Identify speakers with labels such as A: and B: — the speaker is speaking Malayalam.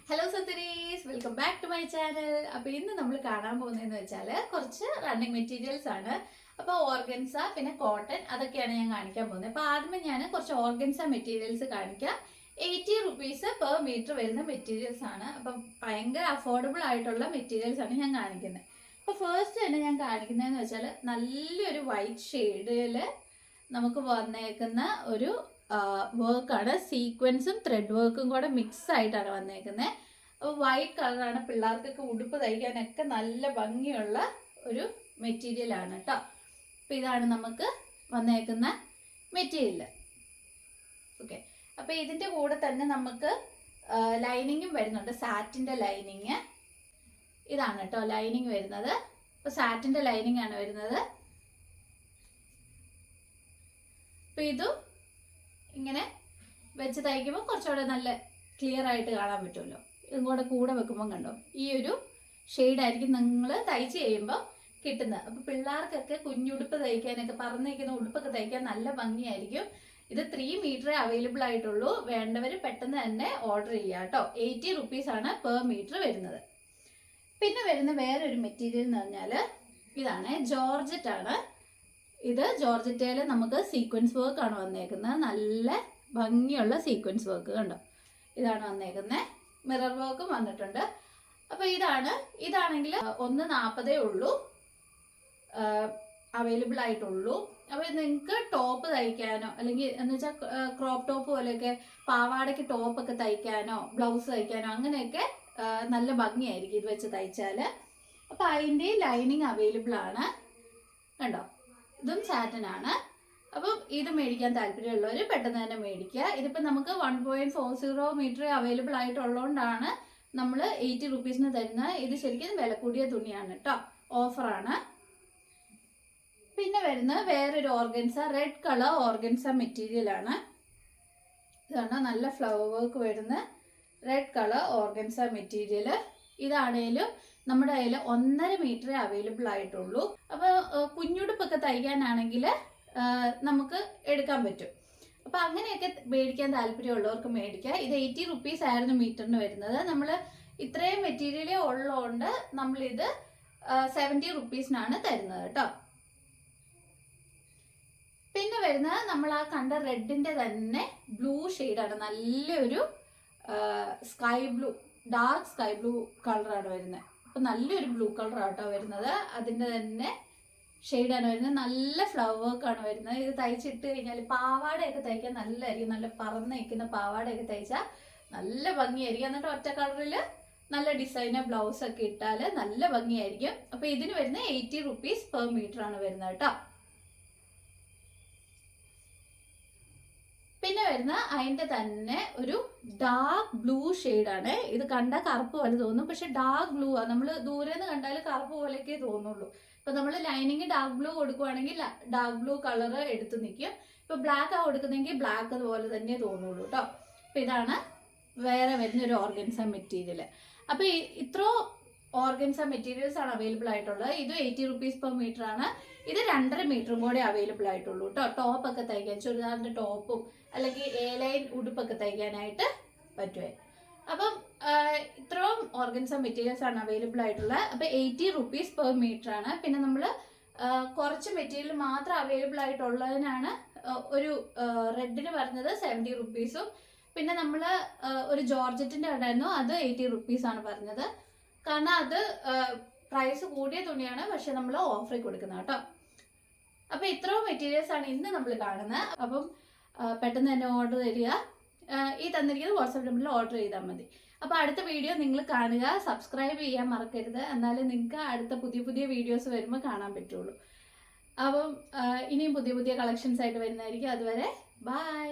A: ഹലോ സത്തരീസ്, welcome back to my channel. അപ്പോൾ ഇന്ന് നമ്മൾ കാണാൻ പോകുന്നതെന്ന് വെച്ചാൽ കുറച്ച് റണ്ണിങ് മെറ്റീരിയൽസ് ആണ്. അപ്പോൾ ഓർഗൻസ പിന്നെ കോട്ടൺ അതൊക്കെയാണ് ഞാൻ കാണിക്കാൻ പോകുന്നത്. അപ്പോൾ ആദ്യമേ ഞാൻ കുറച്ച് ഓർഗൻസ മെറ്റീരിയൽസ് കാണിക്കാം. 80 റുപ്പീസ് പെർ മീറ്റർ വരുന്ന മെറ്റീരിയൽസ് ആണ്. അപ്പം ഭയങ്കര അഫോർഡബിൾ ആയിട്ടുള്ള മെറ്റീരിയൽസ് ആണ് ഞാൻ കാണിക്കുന്നത്. അപ്പോൾ ഫസ്റ്റ് തന്നെ ഞാൻ കാണിക്കുന്നതെന്ന് വെച്ചാൽ നല്ലൊരു വൈറ്റ് ഷെയ്ഡിൽ നമുക്ക് വന്നേക്കുന്ന ഒരു വർക്കാണ്. സീക്വൻസും ത്രെഡ് വർക്കും കൂടെ മിക്സ് ആയിട്ടാണ് വന്നേക്കുന്നത്. അപ്പോൾ വൈറ്റ് കളറാണ്. പിള്ളേർക്കൊക്കെ ഉടുപ്പ് തയ്ക്കാനൊക്കെ നല്ല ഭംഗിയുള്ള ഒരു മെറ്റീരിയലാണ് കേട്ടോ. അപ്പോൾ ഇതാണ് നമുക്ക് വന്നേക്കുന്ന മെറ്റീരിയൽ. ഓക്കെ, അപ്പോൾ ഇതിൻ്റെ കൂടെ തന്നെ നമുക്ക് ലൈനിങ്ങും വരുന്നുണ്ട്. സാറ്റിൻ്റെ ലൈനിങ് ഇതാണ് കേട്ടോ ലൈനിങ് വരുന്നത്. അപ്പോൾ സാറ്റിൻ്റെ ലൈനിങ് ആണ് വരുന്നത്. അപ്പോൾ ഇതും ഇങ്ങനെ വെച്ച് തയ്ക്കുമ്പോൾ കുറച്ചുകൂടെ നല്ല ക്ലിയർ ആയിട്ട് കാണാൻ പറ്റുമല്ലോ. ഇതും കൂടെ വെക്കുമ്പോൾ കണ്ടോ, ഈ ഒരു ഷെയ്ഡായിരിക്കും നിങ്ങൾ തയ്ച്ച് കഴിയുമ്പോൾ കിട്ടുന്നത്. അപ്പോൾ പിള്ളേർക്കൊക്കെ കുഞ്ഞുടുപ്പ് തയ്ക്കാനൊക്കെ പറന്നേക്കുന്ന ഉടുപ്പൊക്കെ തയ്ക്കാൻ നല്ല ഭംഗിയായിരിക്കും. ഇത് 3 മീറ്റർ അവൈലബിൾ ആയിട്ടുള്ളൂ. വേണ്ടവർ പെട്ടെന്ന് തന്നെ ഓർഡർ ചെയ്യുക കേട്ടോ. 80 റുപ്പീസാണ് പെർ മീറ്റർ വരുന്നത്. പിന്നെ വരുന്ന വേറൊരു മെറ്റീരിയൽ എന്ന് പറഞ്ഞാൽ ഇതാണ്, ജോർജറ്റ് ആണ്. ഇത് ജോർജറ്റയിൽ നമുക്ക് സീക്വൻസ് വർക്ക് ആണ് വന്നേക്കുന്നത്. നല്ല ഭംഗിയുള്ള സീക്വൻസ് വർക്ക് കണ്ടോ, ഇതാണ് വന്നേക്കുന്നത്. മിറർ വർക്കും വന്നിട്ടുണ്ട്. അപ്പോൾ ഇതാണെങ്കിൽ 140 ഉള്ളൂ അവൈലബിൾ ആയിട്ടുള്ളൂ. അപ്പോൾ നിങ്ങൾക്ക് ടോപ്പ് തയ്ക്കാനോ അല്ലെങ്കിൽ എന്ന് വെച്ചാൽ ക്രോപ്പ് ടോപ്പ് പോലെയൊക്കെ പാവാടയ്ക്ക് ടോപ്പൊക്കെ തയ്ക്കാനോ ബ്ലൗസ് തയ്ക്കാനോ അങ്ങനെയൊക്കെ നല്ല ഭംഗിയായിരിക്കും ഇത് വെച്ച് തയ്ച്ചാൽ. അപ്പോൾ അതിൻ്റെ ലൈനിങ് അവൈലബിൾ ആണ് കണ്ടോ. ഇതും സാറ്റൻ ആണ്. അപ്പം ഇത് മേടിക്കാൻ താല്പര്യമുള്ളവർ പെട്ടെന്ന് തന്നെ മേടിക്കുക. ഇതിപ്പോൾ നമുക്ക് 1.40 മീറ്റർ അവൈലബിൾ ആയിട്ടുള്ളതുകൊണ്ടാണ് നമ്മൾ 80 റുപ്പീസിന് തരുന്നത്. ഇത് ശരിക്കും വില കൂടിയ തുണിയാണ് കേട്ടോ, ഓഫറാണ്. പിന്നെ വരുന്നത് വേറൊരു organza, red colour organza material ആണ്. ഇതാണ് നല്ല ഫ്ലവർ വർക്ക് വരുന്ന റെഡ് കളർ ഓർഗൻസ മെറ്റീരിയൽ. ഇതാണേലും നമ്മുടെ കയ്യിൽ 1.5 മീറ്റർ അവൈലബിൾ ആയിട്ടുള്ളൂ. അപ്പോൾ കുഞ്ഞുടുപ്പൊക്കെ തയ്ക്കാനാണെങ്കിൽ നമുക്ക് എടുക്കാൻ പറ്റും. അപ്പോൾ അങ്ങനെയൊക്കെ മേടിക്കാൻ താല്പര്യമുള്ളവർക്ക് മേടിക്കുക. ഇത് 80 റുപ്പീസ് ആയിരുന്നു മീറ്ററിന് വരുന്നത്. നമ്മൾ ഇത്രയും മെറ്റീരിയലേ ഉള്ളതുകൊണ്ട് നമ്മളിത് 70 റുപ്പീസിനാണ് തരുന്നത് കേട്ടോ. പിന്നെ വരുന്നത് നമ്മൾ ആ കണ്ട റെഡിൻ്റെ തന്നെ ബ്ലൂ ഷെയ്ഡാണ്. നല്ലൊരു sky blue, dark sky blue കളറാണ് വരുന്നത്. അപ്പോൾ നല്ലൊരു ബ്ലൂ കളറാട്ടോ വരുന്നത്. അതിൻ്റെ തന്നെ ഷെയ്ഡാണ് വരുന്നത്. നല്ല ഫ്ലവർ വർക്കാണ് വരുന്നത്. ഇത് തയ്ച്ചിട്ട് കഴിഞ്ഞാൽ പാവാടയൊക്കെ തയ്ക്കാൻ നല്ലതായിരിക്കും. നല്ല പറന്ന് നിൽക്കുന്ന പാവാടയൊക്കെ തയ്ച്ചാൽ നല്ല ഭംഗിയായിരിക്കും. എന്നിട്ട് ഒറ്റ കളറിൽ നല്ല ഡിസൈനർ ബ്ലൗസ് ഒക്കെ ഇട്ടാൽ നല്ല ഭംഗിയായിരിക്കും. അപ്പോൾ ഇതിന് വരുന്നത് 80 റുപ്പീസ് പെർ മീറ്റർ ആണ് വരുന്നത് കേട്ടോ. പിന്നെ വരുന്ന അതിൻ്റെ തന്നെ ഒരു ഡാർക്ക് ബ്ലൂ ഷെയ്ഡാണ്. ഇത് കണ്ടാൽ കറുപ്പ് പോലെ തോന്നും, പക്ഷെ ഡാർക്ക് ബ്ലൂ ആണ്. നമ്മൾ ദൂരെ നിന്ന് കണ്ടാൽ കറുപ്പ് പോലെയൊക്കെ തോന്നുള്ളൂ. ഇപ്പം നമ്മൾ ലൈനിങ് ഡാർക്ക് ബ്ലൂ കൊടുക്കുവാണെങ്കിൽ ഡാർക്ക് ബ്ലൂ കളർ എടുത്ത് നിൽക്കും. ഇപ്പോൾ ബ്ലാക്ക് ആ കൊടുക്കുന്നെങ്കിൽ ബ്ലാക്ക് അതുപോലെ തന്നെ തോന്നുള്ളൂ കേട്ടോ. അപ്പോൾ ഇതാണ് വേറെ വരുന്നൊരു ഓർഗൻസ മെറ്റീരിയൽ. അപ്പോൾ ഇത്രോ ഓർഗൻസ മെറ്റീരിയൽസ് ആണ് അവൈലബിൾ ആയിട്ടുള്ളത്. ഇത് 80 റുപ്പീസ് പെർ മീറ്റർ ആണ്. ഇത് 2.5 മീറ്ററും കൂടെ അവൈലബിൾ ആയിട്ടുള്ളൂ കേട്ടോ. ടോപ്പൊക്കെ തയ്ക്കാൻ, ചുരിദാറിൻ്റെ ടോപ്പും അല്ലെങ്കിൽ ലൈൻ ഉടുപ്പൊക്കെ തയ്ക്കാനായിട്ട് പറ്റുമേ. അപ്പം ഇത്രയും ഓർഗൻസ മെറ്റീരിയൽസ് ആണ് അവൈലബിൾ ആയിട്ടുള്ളത്. അപ്പോൾ 80 റുപ്പീസ് പെർ മീറ്റർ ആണ്. പിന്നെ നമ്മൾ കുറച്ച് മെറ്റീരിയൽ മാത്രം അവൈലബിൾ ആയിട്ടുള്ളതിനാണ് ഒരു റെഡിന് പറഞ്ഞത് 70 റുപ്പീസും പിന്നെ നമ്മൾ ഒരു ജോർജറ്റിൻ്റെ ഉണ്ടായിരുന്നു, അത് 80 റുപ്പീസാണ് പറഞ്ഞത്. കാരണം അത് പ്രൈസ് കൂടിയ തുണിയാണ്, പക്ഷെ നമ്മൾ ഓഫറിൽ കൊടുക്കുന്നത് കേട്ടോ. അപ്പോൾ ഇത്രയും മെറ്റീരിയൽസ് ആണ് ഇന്ന് നമ്മൾ കാണുന്നത്. അപ്പം പെട്ടെന്ന് തന്നെ ഓർഡർ തരിക. ഈ തന്നിരിക്കുന്നത് വാട്സാപ്പ് നമ്പറിൽ ഓർഡർ ചെയ്താൽ മതി. അപ്പോൾ അടുത്ത വീഡിയോ നിങ്ങൾ കാണുക, സബ്സ്ക്രൈബ് ചെയ്യാൻ മറക്കരുത്. എന്നാലും നിങ്ങൾക്ക് അടുത്ത പുതിയ വീഡിയോസ് വരുമ്പോൾ കാണാൻ പറ്റുള്ളൂ. അപ്പം ഇനിയും പുതിയ കളക്ഷൻസ് ആയിട്ട് വരുന്നതായിരിക്കും. അതുവരെ ബൈ.